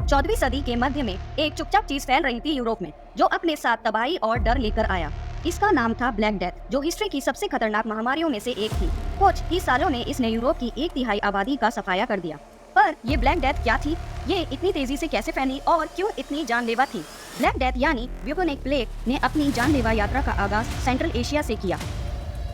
14वीं सदी के मध्य में एक चुपचाप चीज फैल रही थी यूरोप में, जो अपने साथ तबाही और डर लेकर आया। इसका नाम था ब्लैक डेथ, जो हिस्ट्री की सबसे खतरनाक महामारियों में से एक थी। कुछ ही सालों ने इसने यूरोप की 1/3 आबादी का सफाया कर दिया। पर ये ब्लैक डेथ क्या थी? ये इतनी तेजी से कैसे फैली और क्यों इतनी जानलेवा थी? ब्लैक डेथ यानी ब्यूबोनिक प्लेग ने अपनी जानलेवा यात्रा का आगाज सेंट्रल एशिया से किया।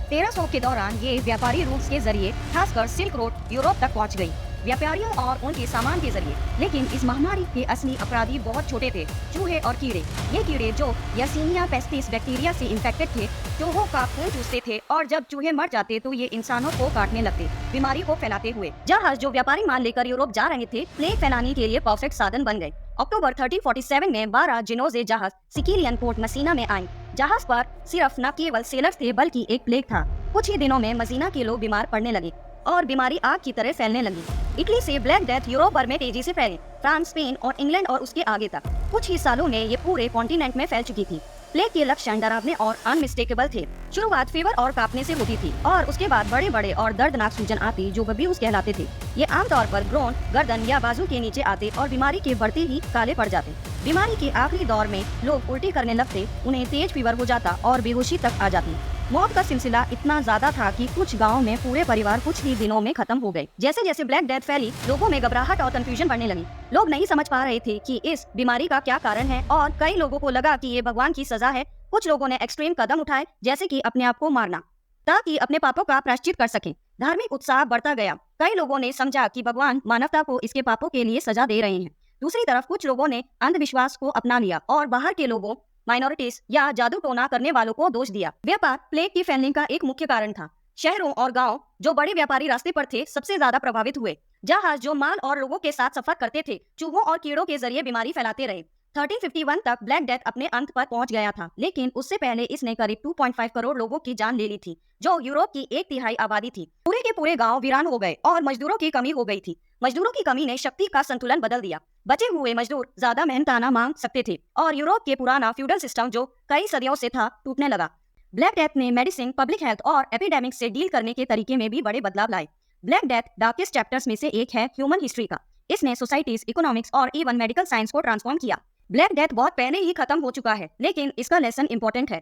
1300 के दौरान ये व्यापारी रूट्स के जरिए खासकर सिल्क रोड यूरोप तक पहुंच गई, व्यापारियों और उनके सामान के जरिए। लेकिन इस महामारी के असली अपराधी बहुत छोटे थे, चूहे और कीड़े। ये कीड़े जो यर्सीनिया पेस्टिस बैक्टीरिया से इन्फेक्टेड थे, चूहों का खून चूसते थे और जब चूहे मर जाते तो ये इंसानों को काटने लगते, बीमारी को फैलाते हुए। जहाज जो व्यापारी माल लेकर यूरोप जा रहे थे, प्लेग फैलाने के लिए परफेक्ट साधन बन गए। अक्टूबर 1347 में 12 जिनोजे जहाज सिकिलियन पोर्ट मसीना में आए। जहाज पर सिर्फ न केवल सेलर्स थे बल्कि एक प्लेग था। कुछ ही दिनों में मसीना के लोग बीमार पड़ने लगे और बीमारी आग की तरह फैलने लगी। इटली से ब्लैक डेथ यूरोप भर में तेजी से फैली, फ्रांस, स्पेन और इंग्लैंड और उसके आगे तक। कुछ ही सालों में ये पूरे कॉन्टिनेंट में फैल चुकी थी। प्लेग के लक्षण डरावने और अनमिस्टेकेबल थे। शुरुआत फीवर और कांपने से होती थी और उसके बाद बड़े बड़े और दर्दनाक सूजन आती जो बब्यूज कहलाते थे। ये आमतौर पर ग्रोन, गर्दन या बाजू के नीचे आते और बीमारी के बढ़ते ही काले पड़ जाते। बीमारी के आखिरी दौर में लोग उल्टी करने लगते, उन्हें तेज फीवर हो जाता और बेहोशी तक आ जाती। मौत का सिलसिला इतना ज्यादा था कि कुछ गांवों में पूरे परिवार कुछ ही दिनों में खत्म हो गए। जैसे जैसे ब्लैक डेथ फैली, लोगों में घबराहट और कंफ्यूजन बढ़ने लगी। लोग नहीं समझ पा रहे थे कि इस बीमारी का क्या कारण है और कई लोगों को लगा कि ये भगवान की सजा है। कुछ लोगों ने एक्सट्रीम कदम उठाए, जैसे कि अपने आप को मारना, ताकि अपने पापों का प्रायश्चित कर सकें। धार्मिक उत्साह बढ़ता गया। कई लोगों ने समझा कि भगवान मानवता को इसके पापों के लिए सजा दे रहे हैं। दूसरी तरफ कुछ लोगों ने अंधविश्वास को अपना लिया और बाहर के लोगों, माइनॉरिटीज या जादू टोना करने वालों को दोष दिया। व्यापार प्लेग की फैलने का एक मुख्य कारण था। शहरों और गांव जो बड़े व्यापारी रास्ते पर थे, सबसे ज्यादा प्रभावित हुए। जहाज जो माल और लोगों के साथ सफर करते थे, चूहों और कीड़ों के जरिए बीमारी फैलाते रहे। 1351 तक ब्लैक डेथ अपने अंत पर पहुंच गया था, लेकिन उससे पहले इसने करीब 2.5 करोड़ लोगों की जान ले ली थी, जो यूरोप की 1/3 आबादी थी। पूरे के पूरे गांव वीरान हो गए और मजदूरों की कमी हो गई थी। मजदूरों की कमी ने शक्ति का संतुलन बदल दिया। बचे हुए मजदूर ज्यादा मेहनताना मांग सकते थे और यूरोप के पुराना फ्यूडल सिस्टम जो कई सदियों से था, टूटने लगा। ब्लैक डेथ ने मेडिसिन, पब्लिक हेल्थ और एपिडेमिक से डील करने के तरीके में भी बड़े बदलाव लाए। ब्लैक डेथ डार्केस्ट चैप्टर्स में से एक है ह्यूमन हिस्ट्री का। इसने सोसाइटीज, इकोनॉमिक्स और इवन मेडिकल साइंस को ट्रांसफॉर्म किया। ब्लैक डेथ बहुत पहले ही खत्म हो चुका है, लेकिन इसका लेसन इंपॉर्टेंट है।